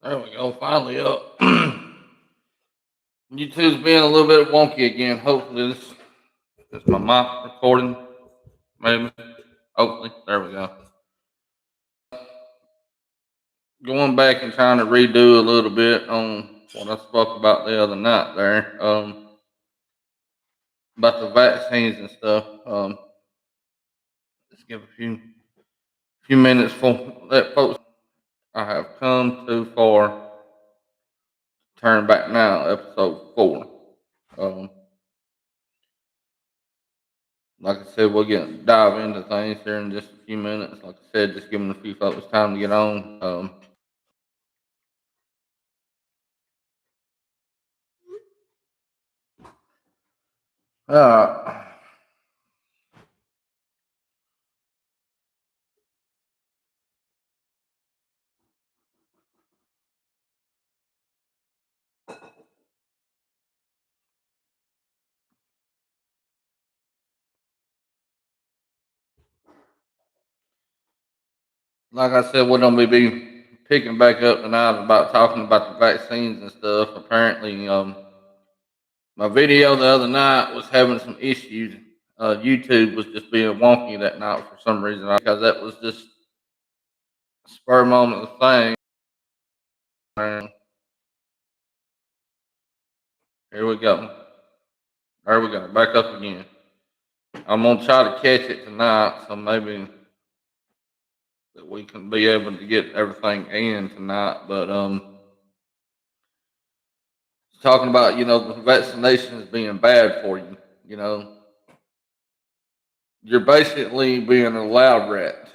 There we go. Finally up. YouTube's being a little bit wonky again. Hopefully this my mic recording. Maybe. Hopefully. There we go. Going back and trying to redo a little bit on what I spoke about the other night there. About the vaccines and stuff. Let's give a few minutes for let folks. I have come too far. Turn back now, episode 4. Um, Like I said, we'll dive into things here in just a few minutes. Like I said, just giving a few folks time to get on. Uh, like I said, we're gonna be picking back up tonight about talking about the vaccines and stuff. Apparently, my video the other night was having some issues. YouTube was just being wonky that night for some reason because that was just a spur moment thing. And here we go. There we go. Back up again. I'm gonna try to catch it tonight, so maybe that we can be able to get everything in tonight. But talking about the vaccinations being bad for you, you know, you're basically being a lab rat.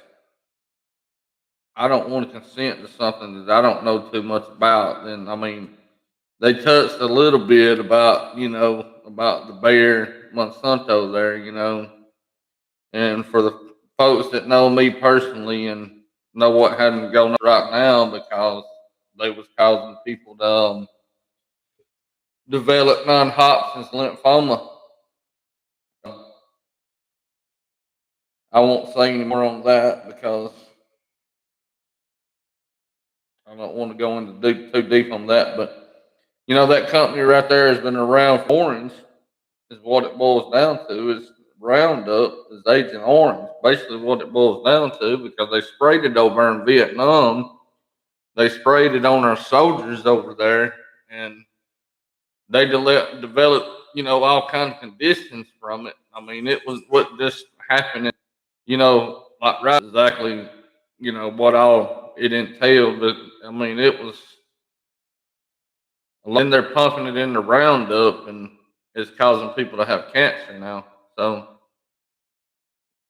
I don't want to consent to something that I don't know too much about. And I mean, they touched a little bit about about the bear Monsanto there, and for the folks that know me personally and know what had been going on right now because they was causing people to develop non-Hodgkin's lymphoma. I won't say any more on that because I don't want to go into too deep on that. But that company right there has been around for orange. Is what it boils down to. Is Roundup is Agent Orange. Basically, what it boils down to because they sprayed it over in Vietnam. They sprayed it on our soldiers over there, and they developed all kinds of conditions from it. I mean, it was what just happened. Like right exactly, what all it entailed. But I mean, it was. Then they're pumping it in the Roundup, and it's causing people to have cancer now. So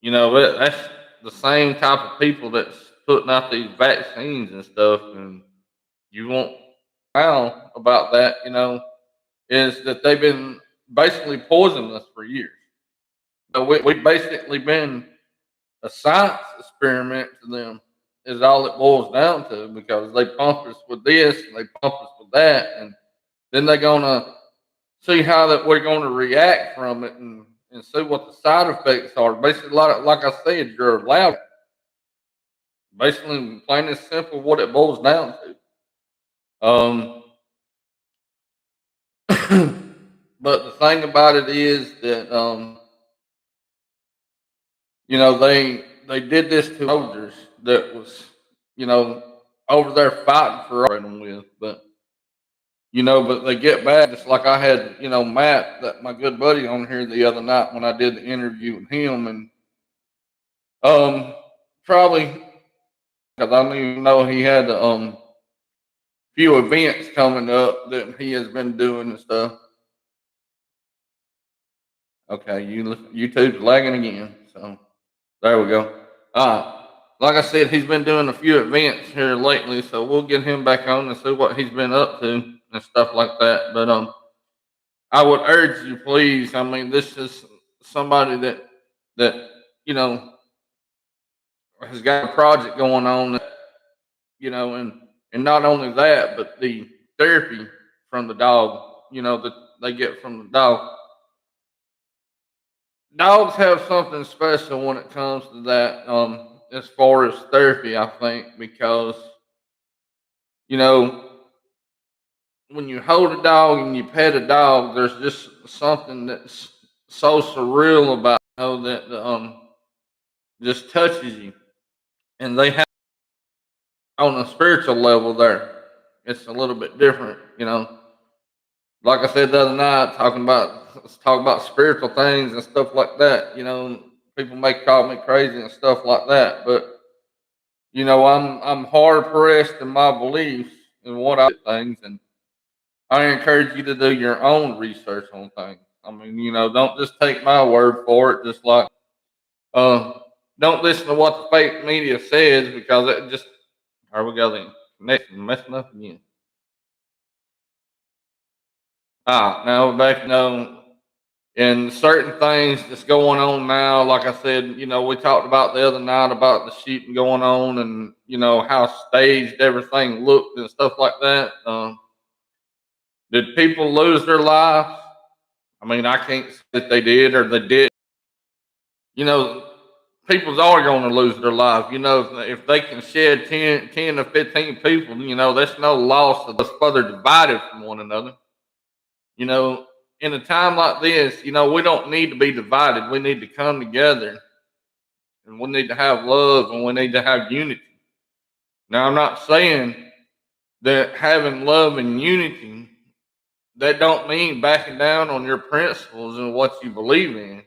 that's the same type of people that's putting out these vaccines and stuff, and you won't know about that. Is that they've been basically poisoning us for years. So we've basically been a science experiment to them is all it boils down to because they pump us with this and they pump us with that, and then they're gonna see how that we're gonna react from it and see what the side effects are. Basically, like I said, you're allowed. Basically, plain and simple, what it boils down to. Um, but the thing about it is that they did this to soldiers that was you know over there fighting for them with, but but they get back just like I had Matt, that my good buddy on here the other night when I did the interview with him, and um probably because I didn't even know he had few events coming up that he has been doing and stuff. Okay, YouTube's lagging again, so there we go. Like I said, he's been doing a few events here lately, so we'll get him back on and see what he's been up to and stuff like that. But I would urge you, please. I mean, this is somebody that you know has got a project going on, and not only that, but the therapy from the dog, that they get from the dog. Dogs have something special when it comes to that, as far as therapy, I think, because You know, when you hold a dog and you pet a dog, there's just something that's so surreal about that just touches you. And they have on a spiritual level there, it's a little bit different. Like I said the other night, talking about spiritual things and stuff like that. People may call me crazy and stuff like that, but I'm hard pressed in my beliefs and what I things, and I encourage you to do your own research on things. I mean, don't just take my word for it. Just like, uh, don't listen to what the fake media says, because it just, here we go then, next messing up again. Now back, and certain things that's going on now. Like I said, we talked about the other night about the shooting going on, and how staged everything looked and stuff like that. Did people lose their lives? I mean, I can't say that they did or they did. You know, People's are going to lose their life. If they can shed 10 to 15 people, that's no loss of us further divided from one another. You know, in a time like this, we don't need to be divided. We need to come together, and we need to have love, and we need to have unity. Now, I'm not saying that having love and unity, that don't mean backing down on your principles and what you believe in.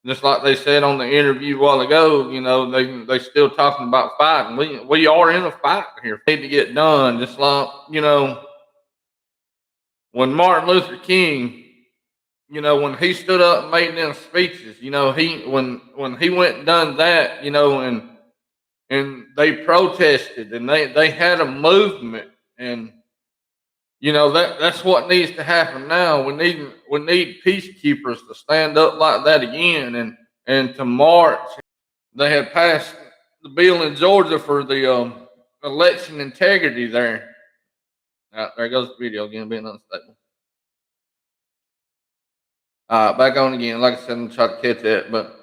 Just like they said on the interview a while ago, they still talking about fighting. We are in a fight here. Need to get done. Just like when Martin Luther King, when he stood up and made them speeches, he when he went and done that, and they protested, and they had a movement, and that's what needs to happen now. We need peacekeepers to stand up like that again, and to march. They had passed the bill in Georgia for the election integrity there. There goes the video again, being unstable. Back on again. Like I said, I'm trying to catch that. But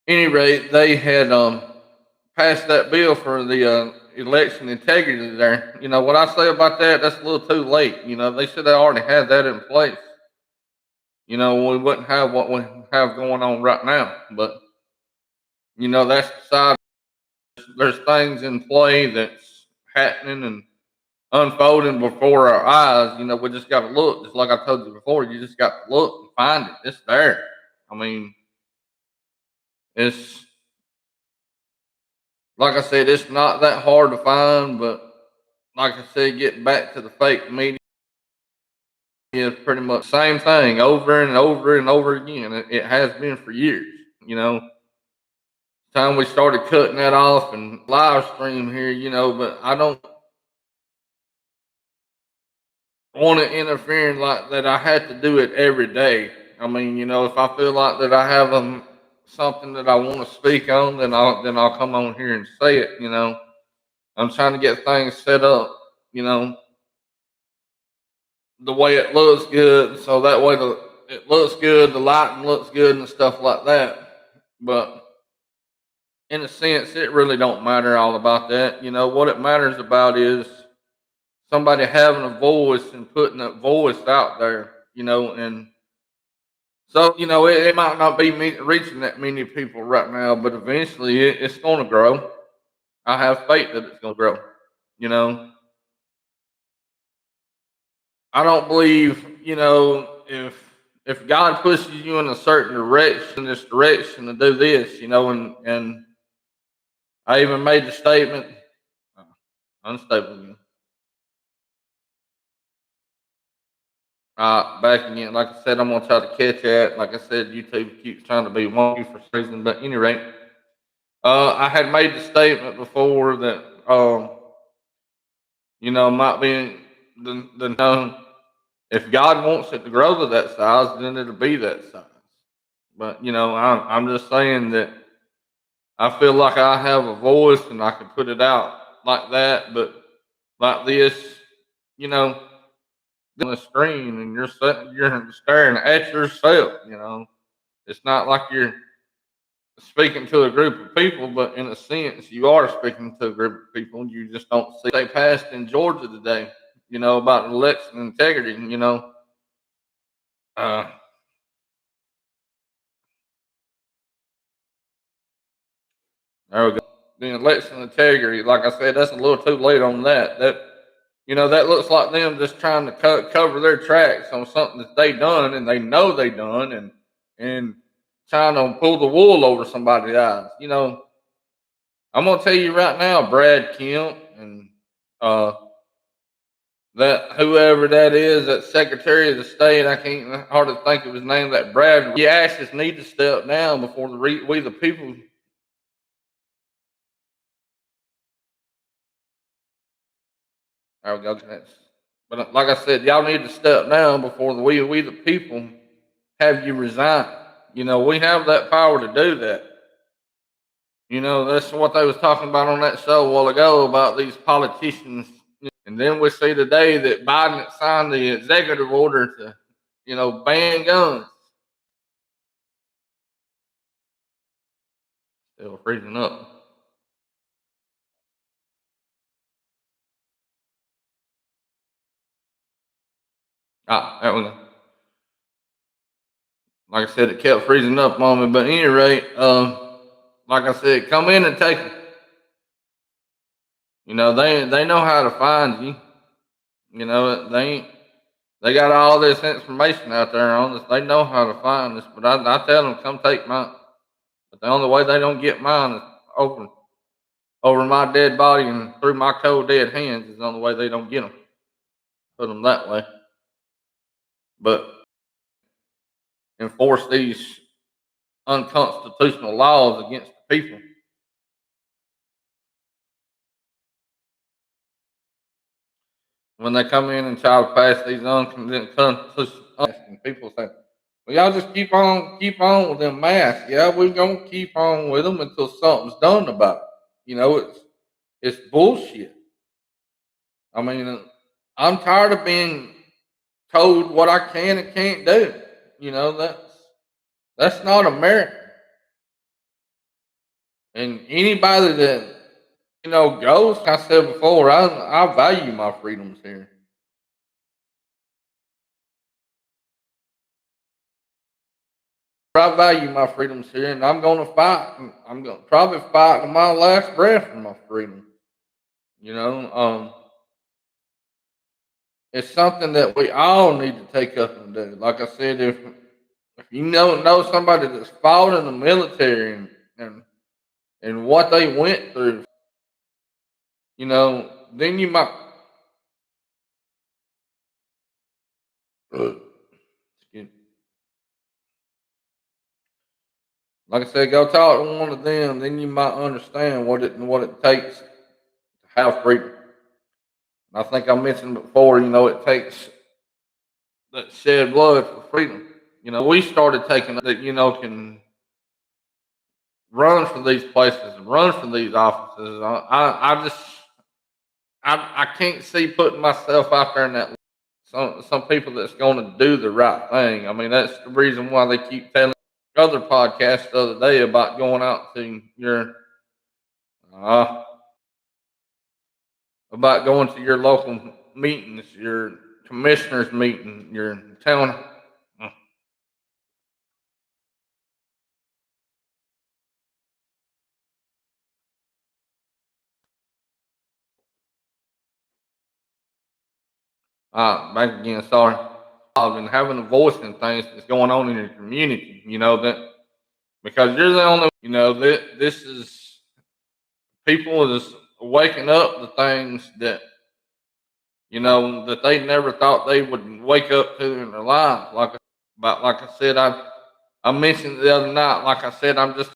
any rate, they had passed that bill for the election integrity there. What I say about that, that's a little too late. They should have already had that in place. We wouldn't have what we have going on right now. But, that's beside. There's things in play that's happening and unfolding before our eyes. We just got to look. Just like I told you before, you just got to look and find it. It's there. I mean, it's like I said, it's not that hard to find. But like I said, getting back to the fake media is pretty much the same thing over and over and over again. It has been for years. Time we started cutting that off and live stream here. But I don't want to interfere like that. I had to do it every day. I mean, if I feel like that I have something that I want to speak on, then I'll come on here and say it. I'm trying to get things set up. You know, the way it looks good, so that way it looks good, the lighting looks good, and stuff like that. But in a sense, it really don't matter all about that. What it matters about is somebody having a voice and putting that voice out there. And so it might not be reaching that many people right now, but eventually it's going to grow. I have faith that it's going to grow. You know, I don't believe if God pushes you in a certain direction, this direction to do this, and I even made the statement, unstable again. Back again. Like I said, I'm gonna try to catch that. Like I said, YouTube keeps trying to be wonky for some reason. But any rate, I had made the statement before that might be the if God wants it to grow to that size, then it'll be that size. But I'm just saying that I feel like I have a voice and I can put it out like that, but like this, you know, on the screen, and you're staring at yourself. It's not like you're speaking to a group of people, but in a sense, you are speaking to a group of people. You just don't see. They passed in Georgia today, about election integrity. Uh, there we go. The election integrity, like I said, that's a little too late on that. That looks like them just trying to cover their tracks on something that they done and they know they done, and trying to pull the wool over somebody's eyes. I'm gonna tell you right now, Brad Kemp and uh, that whoever that is, that Secretary of the State, I can't hardly think of his name. That Brad, the ashes need to step down before we the people. There we go. But like I said, y'all need to step down before we the people have you resign. We have that power to do that. That's what they was talking about on that show a while ago about these politicians. And then we see today that Biden signed the executive order to, ban guns. Still freezing up. That was, like I said, it kept freezing up on me. But at any rate, like I said, come in and take it. They know how to find you. They got all this information out there on us. They know how to find us. But I tell them, come take mine. But the only way they don't get mine is over my dead body and through my cold dead hands is the only way they don't get them. Put them that way. But enforce these unconstitutional laws against the people. When they come in and try to pass these unconstitutional and people say, well, y'all just keep on with them masks. Yeah, we're gonna keep on with them until something's done about it. It's bullshit. I mean, I'm tired of being told what I can and can't do. That's not America. And anybody that goes, like I said before, I value my freedoms here. I value my freedoms here, and I'm going to fight. I'm going to probably fight to my last breath for my freedom. It's something that we all need to take up and do. Like I said, if you know somebody that's fought in the military and what they went through, then you might. Like I said, go talk to one of them, then you might understand what it takes to have freedom. And I think I mentioned before, it takes that shed blood for freedom. We started taking that, can run for these places and run for these offices. I can't see putting myself out there in that. Some people that's going to do the right thing. I mean, that's the reason why they keep telling other podcasts the other day about going out to uh, about going to your local meetings, your commissioners meeting, your town. Back again, sorry. And having a voice in things that's going on in your community, that because you're the only, that this is people is waking up the things that that they never thought they would wake up to in their lives. Like I said, I mentioned the other night. Like I said, I'm just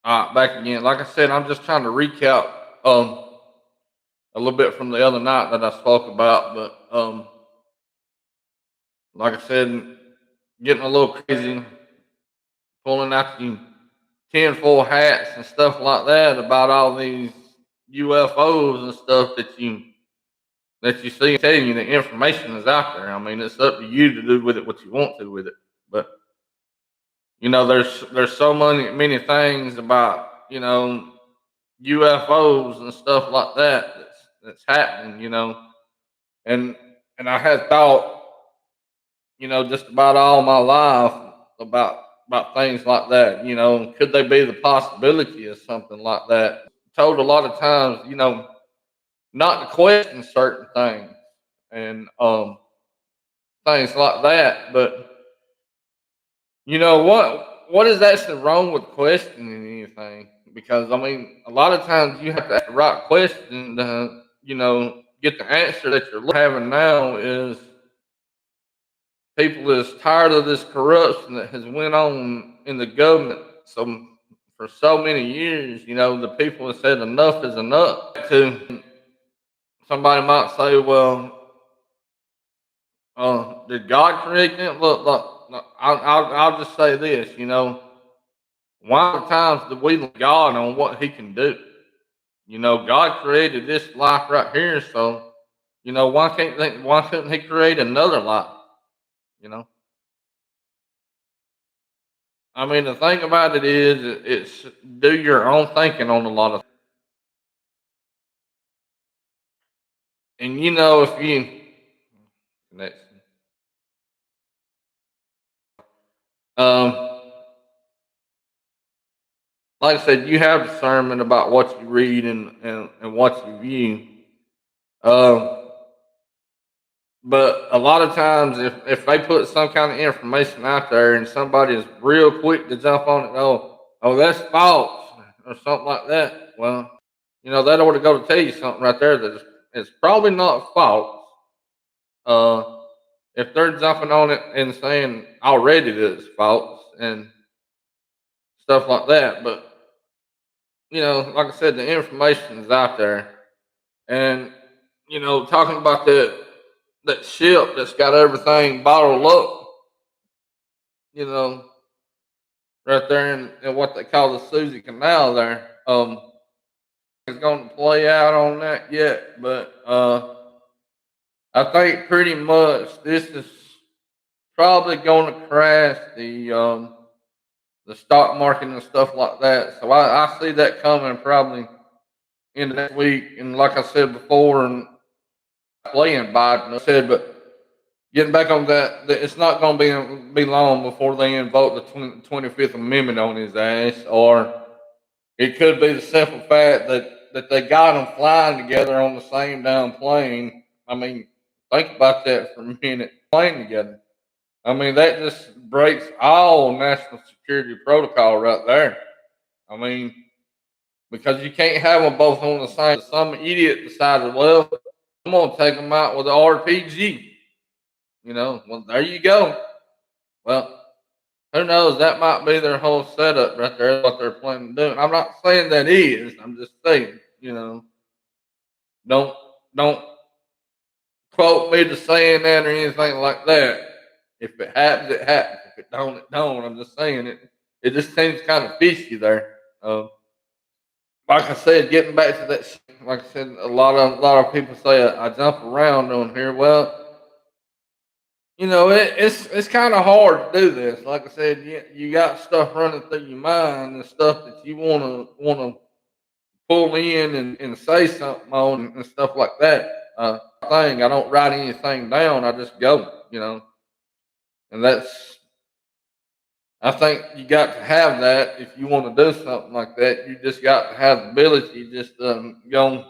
back again. Like I said, I'm just trying to recap a little bit from the other night that I spoke about, but like I said, getting a little crazy, pulling out the tinfoil hats and stuff like that about all these UFOs and stuff that you see. Telling you the information is out there. I mean, it's up to you to do with it what you want to with it. But there's so many things about UFOs and stuff like that that's happening. And I had thought just about all my life about things like that. Could they be the possibility of something like that? Told a lot of times, not to question certain things and things like that. But what is actually wrong with questioning anything? Because I mean, a lot of times you have to ask the right question to get the answer that you're having now. Is people is tired of this corruption that has went on in the government for so many years. The people have said enough is enough. To somebody might say, well, did God create them? Look, I'll just say this. Why times do we let God on what He can do? God created this life right here, so why couldn't He create another life? You know. I mean, the thing about it is, it's do your own thinking on a lot of, and if you next, um, like I said, you have discernment about what you read and what you view. Um, but a lot of times, if they put some kind of information out there and somebody is real quick to jump on it, oh, that's false or something like that. Well, that ought to go to tell you something right there that it's probably not false. If they're jumping on it and saying already that it's false and stuff like that, but like I said, the information is out there, and talking about that ship that's got everything bottled up, you know, right there in what they call the Suzy Canal there. It's going to play out on that yet, but I think pretty much this is probably going to crash the stock market and stuff like that. So I see that coming probably in the next week. And like I said before, and playing Biden, I said, but getting back on that it's not going to be long before they invoke the 25th Amendment on his ass, or it could be the simple fact that they got them flying together on the same damn plane. I mean, think about that for a minute. Plane together. I mean, that just breaks all national security protocol right there. I mean, because you can't have them both on the same. Some idiot decided, well, I'm gonna take them out with the RPG. Well, there you go. Well, who knows? That might be their whole setup right there. What they're planning to do. I'm not saying that is. I'm just saying. Don't don't quote me to saying that or anything like that. If it happens, it happens. If it don't, it don't. I'm just saying it. It just seems kind of fishy there. Like I said, getting back to that, like I said, a lot of people say I jump around on here. Well, it's kind of hard to do this. Like I said, you got stuff running through your mind and stuff that you wanna pull in and say something on and stuff like that. I don't write anything down. I just go. And I think you got to have that if you want to do something like that. You just got to have the ability just to go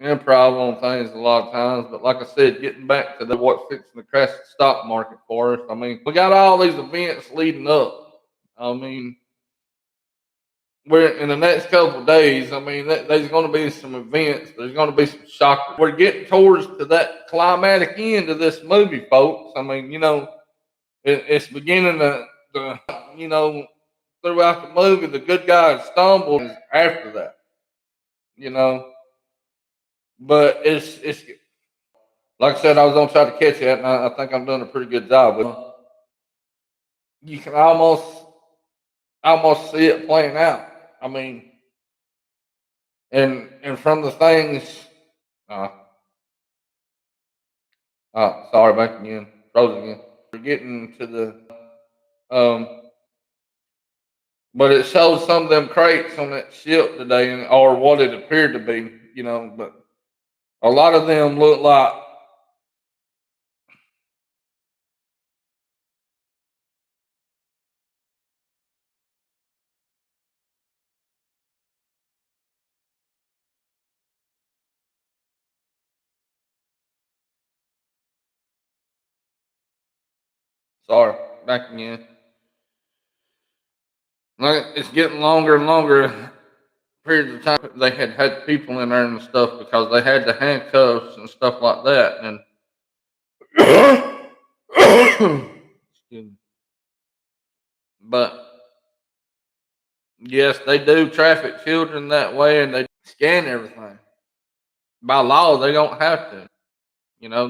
improv on things a lot of times. But like I said, getting back to what's fixing to crash the stock market for us. I mean, we got all these events leading up. I mean, we're in the next couple of days. I mean, there's going to be some events. There's going to be some shockers. We're getting towards to that climatic end of this movie, folks. I mean, it's beginning to throughout the movie, the good guys stumble after that, you know. But it's like I said, I was gonna try to catch it, and I think I'm doing a pretty good job with it. You can almost see it playing out. I mean, and from the things, uh, sorry, back again, frozen again. We're getting to the um But it showed some of them crates on that ship today, or what it appeared to be, but a lot of them look like, sorry, back again. Like, it's getting longer and longer periods of time. They had people in there and stuff because they had the handcuffs and stuff like that. And excuse me. But yes, they do traffic children that way, and they scan everything. By law, they don't have to. You know,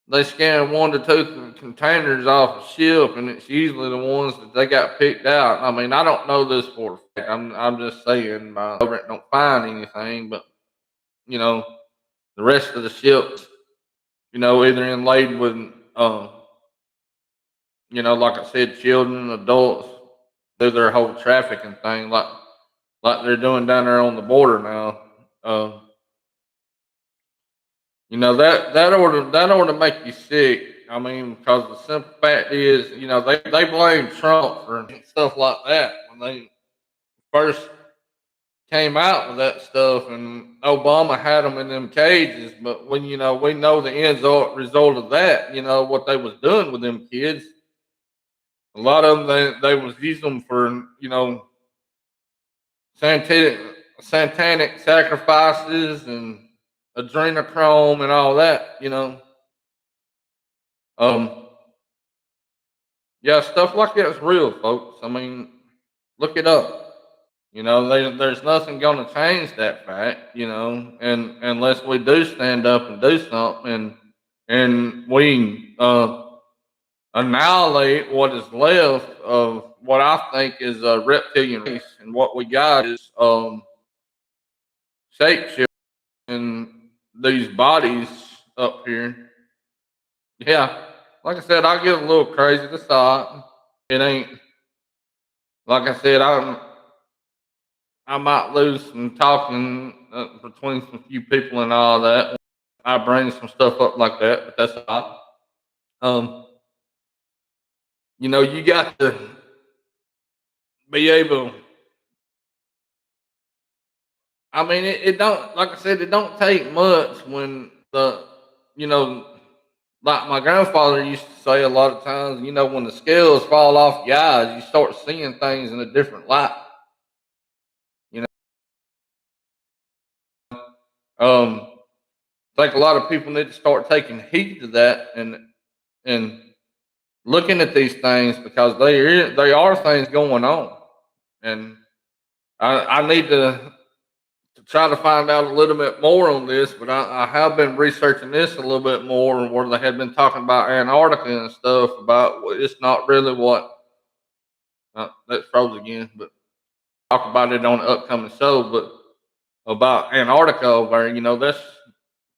they scan 1 to 2 containers off a ship, and it's usually the ones that they got picked out. I mean, I don't know this for a fact. I'm just saying my government don't find anything, but you know, the rest of the ships, either inlaid with, uh, like I said, children, adults, do their whole trafficking thing, like they're doing down there on the border now. Uh, that ought to make you sick. I mean, because the simple fact is, they blame Trump for stuff like that when they first came out with that stuff, and Obama had them in them cages. But when we know the result of that, what they was doing with them kids. A lot of them they was using them for satanic satanic sacrifices and adrenochrome and all that. Um, yeah, stuff like that's real, folks. I mean, look it up. There's nothing going to change that fact. And unless we do stand up and do something, and we annihilate what is left of what I think is a reptilian race, and what we got is shapeshifters in these bodies up here. Yeah, like I said, I get a little crazy. That's all right. It ain't like I said. I might lose some talking between some few people and all that. I bring some stuff up like that, but that's all right. Um, you got to be able. I mean, it don't, like I said, it don't take much when you know, like my grandfather used to say a lot of times, when the scales fall off your eyes, you start seeing things in a different light. You I think a lot of people need to start taking heed to that, and looking at these things, because they are things going on, and I need to try to find out a little bit more on this, but I have been researching this a little bit more, where they had been talking about Antarctica and stuff, about it's not really what that's froze again, but talk about it on the upcoming show. But about Antarctica over there, that's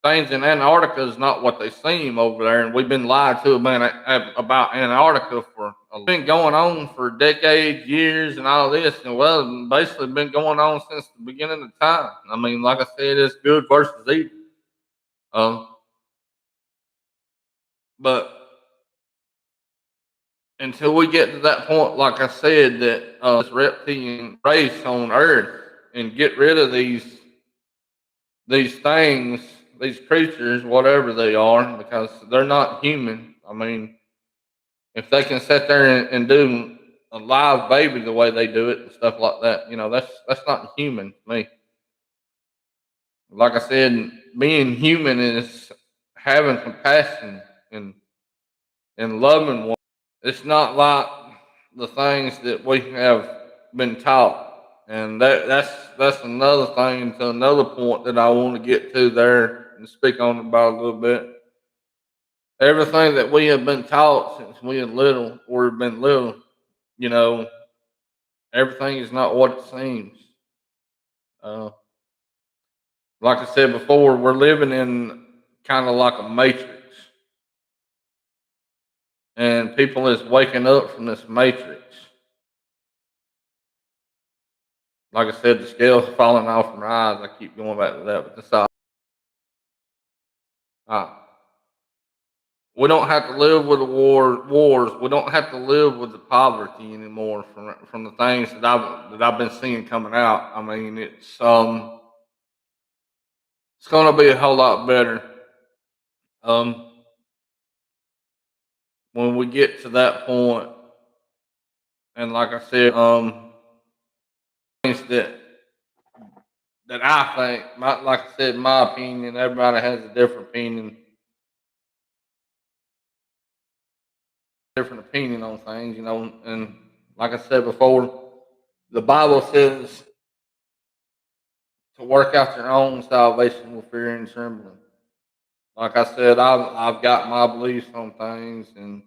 things in Antarctica is not what they seem over there, and we've been lied to about Antarctica for been going on for decades, years, and all this, and well, basically been going on since the beginning of time. I mean, like I said, it's good versus evil. Um, but until we get to that point, like I said, that this reptilian race on Earth, and get rid of these things, these creatures, whatever they are, because they're not human. I mean, if they can sit there and do a live baby the way they do it and stuff like that, that's not human to me. Like I said, being human is having compassion and loving one. It's not like the things that we have been taught, and that's another thing, to another point that I want to get to there and speak on about a little bit. Everything that we have been taught since we are little, or been little, you know, everything is not what it seems. Uh, like I said before, we're living in kind of like a matrix, and people is waking up from this matrix. like I said, the scales falling off from my eyes. I keep going back to that, but that's all. Uh, we don't have to live with the wars. We don't have to live with the poverty anymore from the things that I've been seeing coming out. I mean, it's going to be a whole lot better. Um, when we get to that point, and like I said, things that I think, like I said, my opinion, everybody has a different opinion on things, and like I said before, the Bible says to work out your own salvation with fear and trembling. Like I said, I've got my beliefs on things, and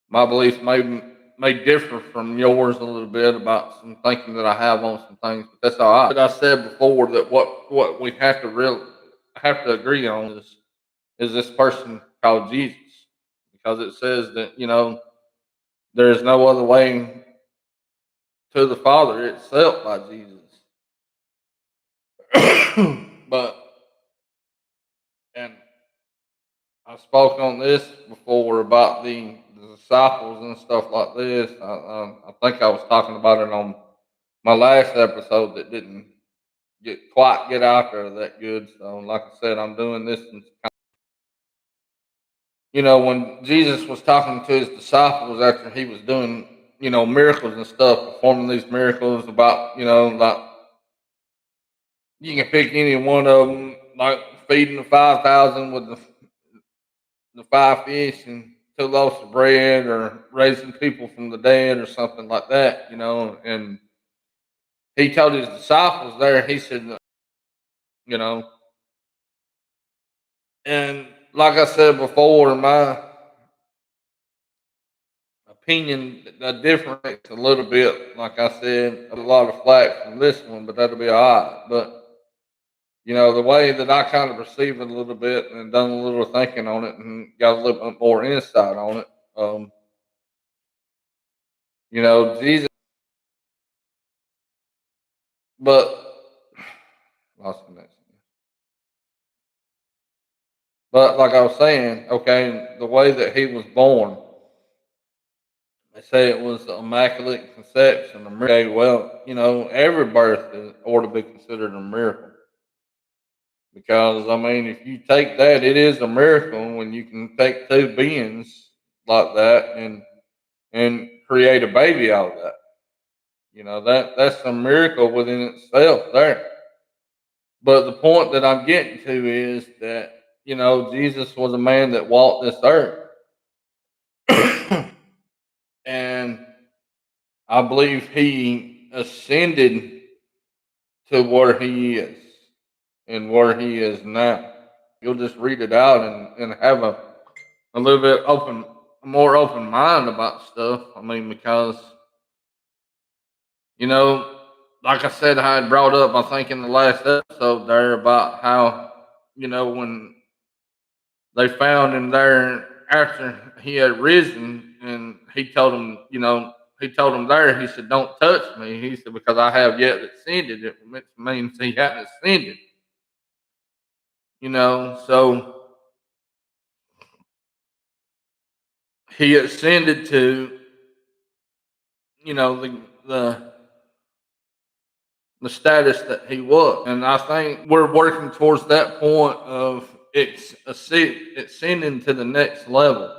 my beliefs may differ from yours a little bit about some thinking that I have on some things, but that's all right. But I said before that what we have to agree on is this person called Jesus, because it says that there is no other way to the Father except by Jesus. But and I spoke on this before about the disciples and stuff like this. I think I was talking about it on my last episode that didn't get out there that good. So, like I said, I'm doing this. And, when Jesus was talking to his disciples after he was doing, miracles and stuff, performing these miracles about, like you can pick any one of them, like feeding the 5,000 with the five fish and two loaves of bread, or raising people from the dead, or something like that, And he told his disciples there, he said, you know, and like I said before, my opinion different a little bit. Like I said, a lot of flack from this one, but that'll be all right. But the way that I kind of perceive it a little bit and done a little thinking on it and got a little bit more insight on it, Jesus, but lost connection. But like I was saying, okay, the way that he was born, they say it was immaculate conception. Okay, well, every birth ought to be considered a miracle. Because I mean, if you take that, it is a miracle when you can take two beings like that and create a baby out of that. That's a miracle within itself there. But the point that I'm getting to is that Jesus was a man that walked this earth, and I believe he ascended to where he is and where he is now. You'll just read it out and have a little bit more open mind about stuff. I mean, because, you know, like I said, I had brought up, I think, in the last episode there about how, when they found him there after he had risen, and he told him there, he said, "Don't touch me." He said, "Because I have yet ascended." It means he hadn't ascended, so he ascended to, the the status that he was. And I think we're working towards that point of ascending to the next level.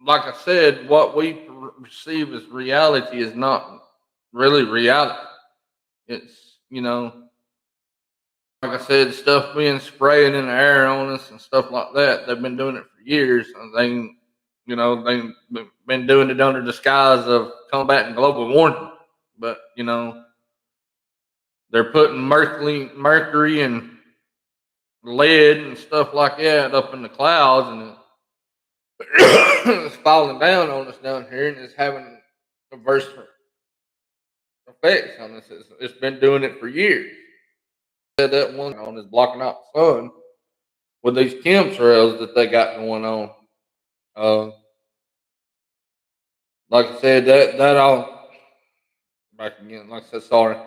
Like I said, what we perceive as reality is not really reality. It's, like I said, stuff being sprayed in the air on us and stuff like that. They've been doing it for years, and they've been doing it under the disguise of combating global warming. But they're putting mercury and lead and stuff like that up in the clouds, and it's falling down on us down here, and it's having adverse effects on us. It's been doing it for years. Said that one on is blocking out the sun with these chemtrails that they got going on. Uh, like I said, that all. back again. Like I said, sorry.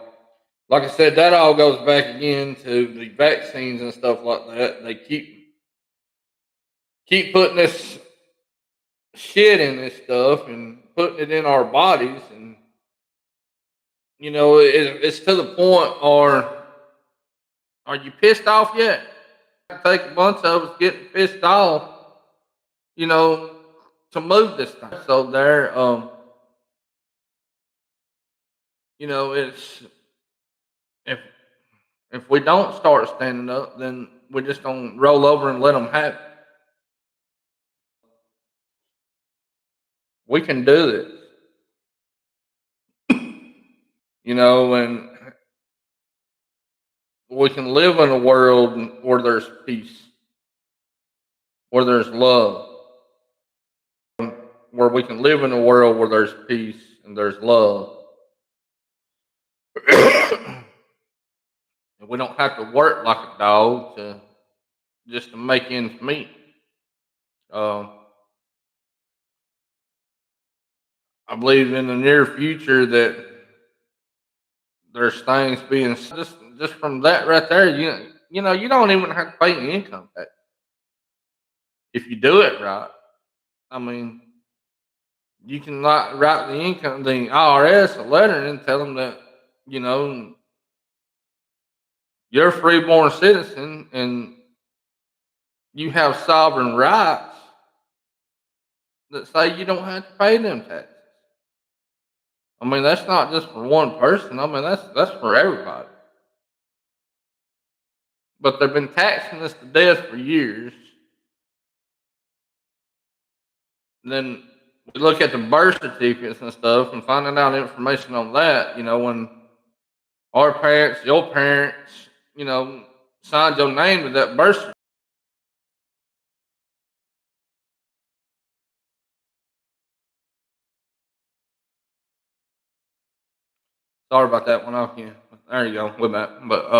Like I said, that all goes back again to the vaccines and stuff like that. They keep putting this shit in this stuff and putting it in our bodies, and it's to the point. Are you pissed off yet? Take a bunch of us getting pissed off, you know, to move this thing. So there, it's if if we don't start standing up, then we're just gonna roll over and let them have it. We can do this, and we can live in a world where there's peace, where there's love, where we can live in a world where there's peace and there's love. And we don't have to work like a dog just to make ends meet. Uh, I believe in the near future that there's things being just from that right there. You don't even have to pay any income tax if you do it right. I mean, you can like write the IRS a letter and tell them that you know you're a freeborn citizen and you have sovereign rights that say you don't have to pay them taxes. I mean, that's not just for one person. I mean, that's for everybody. But they've been taxing us to death for years. And then we look at the birth certificates and stuff and finding out information on that. When our parents, your parents, signed your name to that birth certificate. Sorry about that one off you. There you go with that. But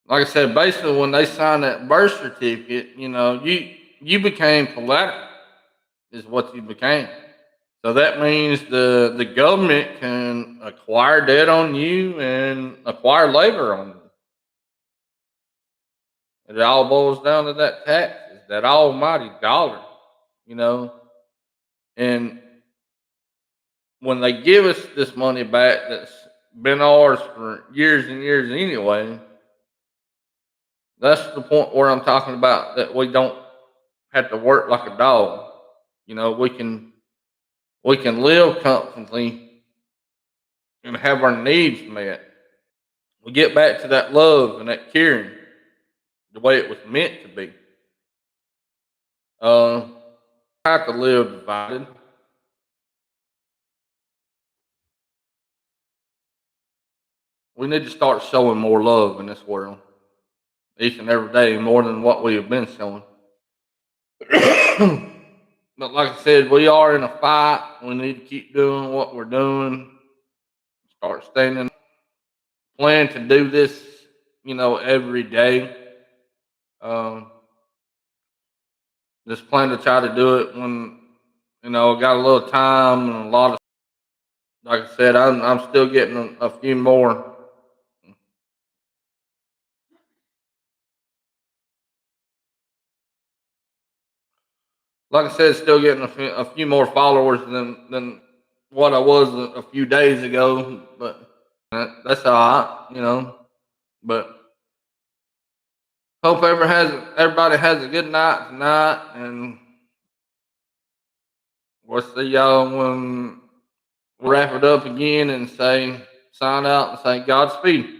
like I said, basically when they signed that birth certificate, you became collateral, is what you became. So that means the government can acquire debt on you and acquire labor on you. It all boils down to that taxes, that almighty dollar, you know. And when they give us this money back that's been ours for years and years anyway, that's the point where I'm talking about that we don't have to work like a dog. We can live comfortably and have our needs met. We get back to that love and that caring the way it was meant to be. Have to live divided. We need to start showing more love in this world each and every day, more than what we have been showing. But like I said, we are in a fight. We need to keep doing what we're doing. Start standing. Plan to do this, every day. Um, just plan to try to do it when I got a little time and a lot of. Like I said, I'm still getting a few more. Like I said, still getting a few more followers than what I was a few days ago, but that's all right. But hope everybody has a good night tonight, and we'll see y'all when we wrap it up again and sign out and say Godspeed.